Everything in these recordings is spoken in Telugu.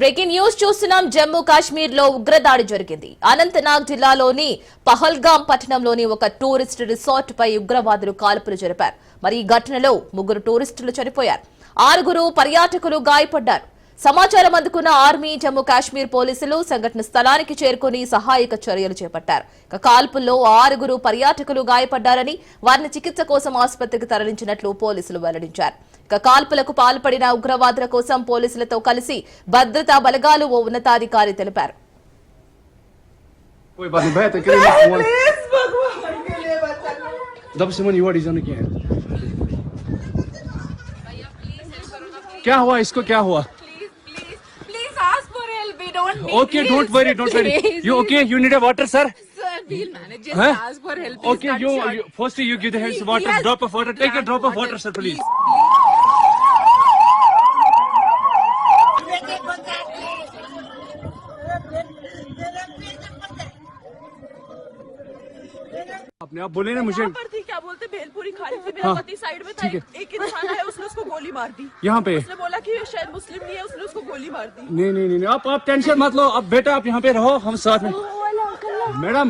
బ్రేకింగ్ న్యూస్ చూస్తున్నాం. జమ్మూ కాశ్మీర్ లో ఉగ్రదాడి జరిగింది. అనంతనాగ్ జిల్లాలోని పహల్గామ్ పట్టణంలోని ఒక టూరిస్ట్ రిసార్ట్ పై ఉగ్రవాదులు కాల్పులు జరిపారు. మరి ఈ ఘటనలో 3 టూరిస్టులు చనిపోయారు, 6 పర్యాటకులు గాయపడ్డారు. సమాచారం అందుకున్న ఆర్మీ, జమ్మూ కాశ్మీర్ పోలీసులు సంఘటన స్థలానికి చేరుకుని సహాయక చర్యలు చేపట్టారు. కాల్పుల్లో 6 పర్యాటకులు గాయపడ్డారని, వారిని చికిత్స కోసం ఆసుపత్రికి తరలించినట్లు పోలీసులు వెల్లడించారు. కాల్పులకు పాల్పడిన ఉగ్రవాదుల కోసం పోలీసులతో కలిసి భద్రతా బలగాలు ఓ ఉన్నతాధికారి తెలిపారు. क्या हुआ इसको, क्या हुआ? Please ask for help. We don't need Okay, don't worry, don't worry. You okay? You need a water, sir? Sir, we'll manage. Just ask for help. Please, Okay, firstly you give the hands water, Yes. drop of water. Take a drop of water, sir, please. आपने आप बोले ना मुझे पर थी, क्या बोलते भेलपुरी खाली थी, मेरा पति साइड में था, एक इंसान आया, उसने उसको गोली मार दी। यहाँ पे उसने बोला कि शायद मुस्लिम नहीं है, उसने उसको गोली मार दी। नहीं, आप टेंशन मत लो। अब बेटा आप यहाँ पे रहो, हम साथ में। मैडम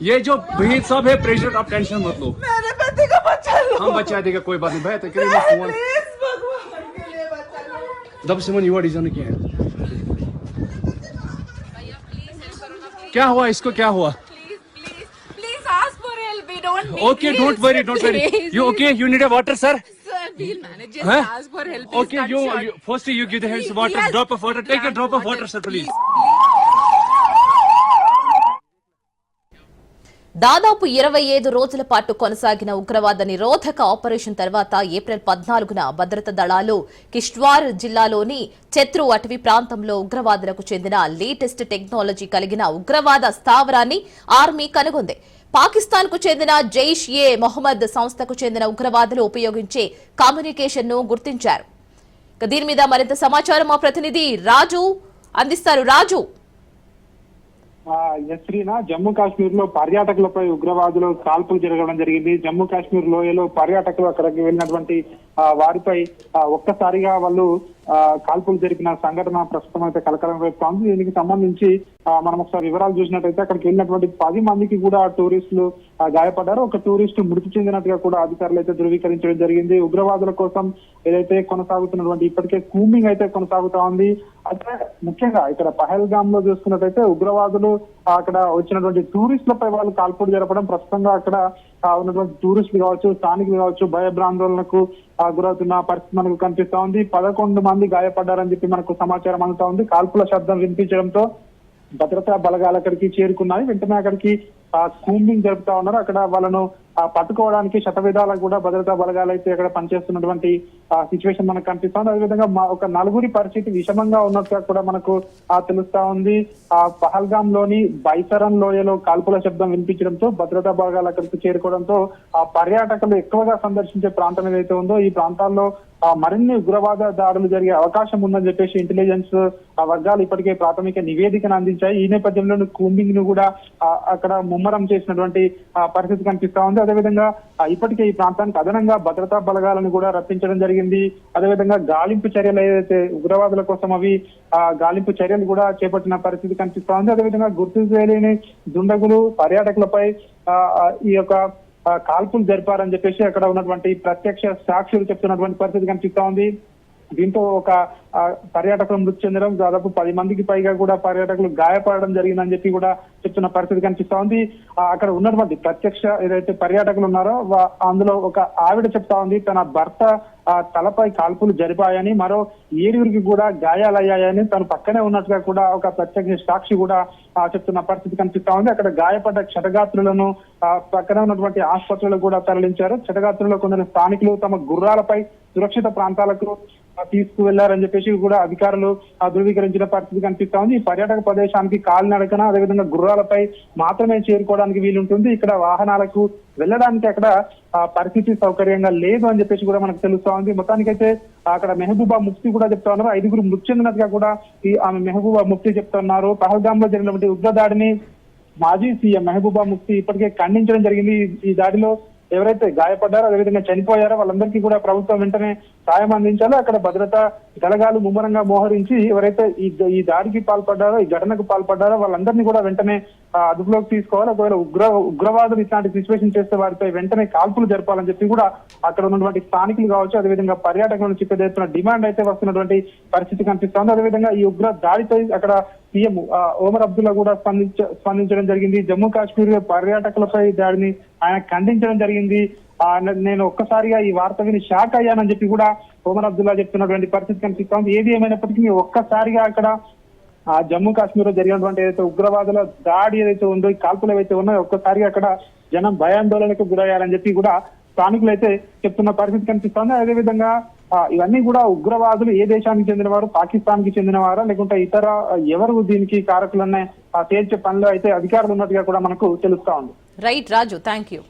ये जो भहीद साहब है प्रेसिडेंट, आप टेंशन मत लो। मेरे पति को बचा लो। हम बचा देगा, कोई बात नहीं। भाई तो करिए फोन प्लीज भगवान के लिए बचा लो। दब सिमन युवा डिजाइन किया है। क्या हुआ इसको, क्या हुआ? Please ask for help. We don't need Okay, don't worry, don't worry. You okay? You need a water, sir? Sir, we'll manage. Just ask for help. Please, Okay, firstly you give the hands He water, has drop of water. Take a drop of water, sir, please. దాదాపు 25 రోజుల పాటు కొనసాగిన ఉగ్రవాద నిరోధక ఆపరేషన్ తర్వాత ఏప్రిల్ 14న భద్రతా దళాలు కిష్ట్వార్ జిల్లాలోని చెత్రు అటవీ ప్రాంతంలో ఉగ్రవాదులకు చెందిన లేటెస్ట్ టెక్నాలజీ కలిగిన ఉగ్రవాద స్థావరాన్ని ఆర్మీ కనుగొంది. పాకిస్తాన్ కు చెందిన జైష్ ఏ మొహమ్మద్ సంస్థకు చెందిన ఉగ్రవాదులు ఉపయోగించే కమ్యూనికేషన్ ను గుర్తించారు. దీని మీద మరింత సమాచారం మా ప్రతినిధి రాజు అందిస్తారు. రాజు, యశ్రీనా, జమ్మూ కాశ్మీర్ లో పర్యాటకులపై ఉగ్రవాదులు కాల్పులు జరగడం జరిగింది. జమ్మూ కాశ్మీర్ లోయలో పర్యాటకులు అక్కడికి వెళ్ళినటువంటి వారిపై ఒక్కసారిగా వాళ్ళు కాల్పులు జరిపిన సంఘటన ప్రస్తుతం అయితే కలకలం రేపుతోంది. దీనికి సంబంధించి మనం ఒకసారి వివరాలు చూసినట్టయితే అక్కడికి వెళ్ళినటువంటి 10 మందికి కూడా టూరిస్టులు గాయపడ్డారు. ఒక టూరిస్టు మృతి చెందినట్టుగా కూడా అధికారులు అయితే ధృవీకరించడం జరిగింది. ఉగ్రవాదుల కోసం ఏదైతే కొనసాగుతున్నటువంటి ఇప్పటికే కూంబింగ్ అయితే కొనసాగుతా ఉంది. అయితే ముఖ్యంగా ఇక్కడ పహల్గామ్ లో చూసుకున్నట్టయితే ఉగ్రవాదులు అక్కడ వచ్చినటువంటి టూరిస్టులపై వాళ్ళు కాల్పులు జరపడం, ప్రస్తుతంగా అక్కడ ఉన్నటువంటి టూరిస్టులు కావచ్చు, స్థానికులు కావచ్చు, భయభ్రాందోళనకు గురవుతున్న పరిస్థితి మనకు కనిపిస్తా ఉంది. 11 మంది గాయపడ్డారని చెప్పి మనకు సమాచారం అందుతా ఉంది. కాల్పుల శబ్దం వినిపించడంతో భద్రతా బలగాలు అక్కడికి చేరుకున్నాయి. వెంటనే అక్కడికి కూంబింగ్ జరుపుతా ఉన్నారు. అక్కడ వాళ్ళను పట్టుకోవడానికి శతవిధాలకు కూడా భద్రతా బలగాలు అయితే అక్కడ పనిచేస్తున్నటువంటి సిచ్యువేషన్ మనకు కనిపిస్తుంది. అదేవిధంగా ఒక 4 పరిస్థితి విషమంగా ఉన్నట్టుగా కూడా మనకు తెలుస్తా ఉంది. పహల్గామ్ లోని బైసరన్ లోయలో కాల్పుల శబ్దం వినిపించడంతో భద్రతా బలగాలు అక్కడికి చేరుకోవడంతో ఆ పర్యాటకులు ఎక్కువగా సందర్శించే ప్రాంతం ఏదైతే ఉందో ఈ ప్రాంతాల్లో మరిన్ని ఉగ్రవాద దాడులు జరిగే అవకాశం ఉందని చెప్పేసి ఇంటెలిజెన్స్ వర్గాలు ఇప్పటికే ప్రాథమిక నివేదికను అందించాయి. ఈ నేపథ్యంలో కూంబింగ్ ను కూడా అక్కడ ముమ్మరం చేసినటువంటి పరిస్థితి కనిపిస్తా ఉంది. అదేవిధంగా ఇప్పటికే ఈ ప్రాంతానికి అదనంగా భద్రతా బలగాలను కూడా రప్పించడం జరిగింది. అదేవిధంగా గాలింపు చర్యలు ఏదైతే ఉగ్రవాదుల కోసం అవి గాలింపు చర్యలు కూడా చేపట్టిన పరిస్థితి కనిపిస్తా ఉంది. అదేవిధంగా గుర్తు చేయలేని దుండగులు పర్యాటకులపై ఈ యొక్క కాల్పులు జరిపారని చెప్పేసి అక్కడ ఉన్నటువంటి ప్రత్యక్ష సాక్షులు చెప్తున్నటువంటి పరిస్థితి కనిపిస్తా ఉంది. దీంతో ఒక పర్యాటకులు మృతి చెందడం, దాదాపు 10 మందికి పైగా కూడా పర్యాటకులు గాయపడడం జరిగిందని చెప్పి కూడా చెప్తున్న పరిస్థితి కనిపిస్తా ఉంది. అక్కడ ఉన్నటువంటి ప్రత్యక్ష ఏదైతే పర్యాటకులు ఉన్నారో అందులో ఒక ఆవిడ చెప్తా ఉంది తన భర్త తలపై కాల్పులు జరిపాయని, మరో 7 కూడా గాయాలయ్యాయని, తను పక్కనే ఉన్నట్టుగా కూడా ఒక ప్రత్యక్ష సాక్షి కూడా చెప్తున్న పరిస్థితి కనిపిస్తా ఉంది. అక్కడ గాయపడ్డ క్షతగాత్రులను పక్కనే ఉన్నటువంటి ఆసుపత్రులకు కూడా తరలించారు. క్షతగాత్రుల్లో కొందరు స్థానికులు తమ గుర్రాలపై సురక్షిత ప్రాంతాలకు తీసుకువెళ్లారని చెప్పేసి కూడా అధికారులు ధృవీకరించిన పరిస్థితి కనిపిస్తా ఉంది. ఈ పర్యాటక ప్రదేశానికి కాలినడకన అదేవిధంగా గుర్రాలపై మాత్రమే చేరుకోవడానికి వీలుంటుంది. ఇక్కడ వాహనాలకు వెళ్ళడానికి అక్కడ పరిస్థితి సౌకర్యంగా లేదు అని చెప్పేసి కూడా మనకు తెలుస్తా ఉంది. మొత్తానికైతే అక్కడ మెహబూబా ముఫ్తీ కూడా చెప్తా ఉన్నారు. 5 మృతి చెందినట్టుగా కూడా ఆమె మెహబూబా ముఫ్తీ చెప్తున్నారు. పహల్గామ్ లో జరిగినటువంటి ఉగ్రదాడిని మాజీ సీఎం మెహబూబా ముఫ్తీ ఇప్పటికే ఖండించడం జరిగింది. ఈ దాడిలో ఎవరైతే గాయపడ్డారో అదేవిధంగా చనిపోయారో వాళ్ళందరికీ కూడా ప్రభుత్వం వెంటనే సాయం అందించాలో, అక్కడ భద్రతా దళగాలు ముమ్మరంగా మోహరించి ఎవరైతే ఈ దాడికి పాల్పడ్డారో, ఈ ఘటనకు పాల్పడ్డారో వాళ్ళందరినీ కూడా వెంటనే అదుపులోకి తీసుకోవాలి. ఒకవేళ ఉగ్రవాదులు ఇట్లాంటి సిచ్యువేషన్ చేస్తే వారిపై వెంటనే కాల్పులు జరపాలని చెప్పి కూడా అక్కడ ఉన్నటువంటి స్థానికులు కావచ్చు, అదేవిధంగా పర్యాటకుల నుంచి పెద్ద ఎత్తున డిమాండ్ అయితే వస్తున్నటువంటి పరిస్థితి కనిపిస్తోంది. అదేవిధంగా ఈ ఉగ్ర దాడిపై అక్కడ సీఎం ఓమర్ అబ్దుల్లా కూడా స్పందించడం జరిగింది. జమ్మూ కాశ్మీర్ పర్యాటకులపై దాడిని ఆయన ఖండించడం జరిగింది. నేను ఒక్కసారిగా ఈ వార్త విని షాక్ అయ్యానని చెప్పి కూడా ఓమర్ అబ్దుల్లా చెప్తున్నటువంటి పరిస్థితి కనిపిస్తోంది. ఏది ఏమైనప్పటికీ ఒక్కసారిగా అక్కడ జమ్మూ కాశ్మీర్ లో జరిగినటువంటి ఏదైతే ఉగ్రవాదుల దాడి ఏదైతే ఉందో, ఈ కాల్పులు ఏవైతే ఉన్నాయో ఒక్కసారిగా అక్కడ జనం భయాందోళనకు గురయ్యారని చెప్పి కూడా స్థానికులు అయితే చెప్తున్న పరిస్థితి కనిపిస్తోంది. అదేవిధంగా ఇవన్నీ కూడా ఉగ్రవాదులు ఏ దేశానికి చెందినవారు, పాకిస్తాన్ కి చెందినవారా లేకుంటే ఇతర ఎవరు దీనికి కారకులనే తేల్చే పనిలో అయితే అధికారులు ఉన్నట్టుగా కూడా మనకు తెలుస్తా ఉంది. Right Raju, thank you.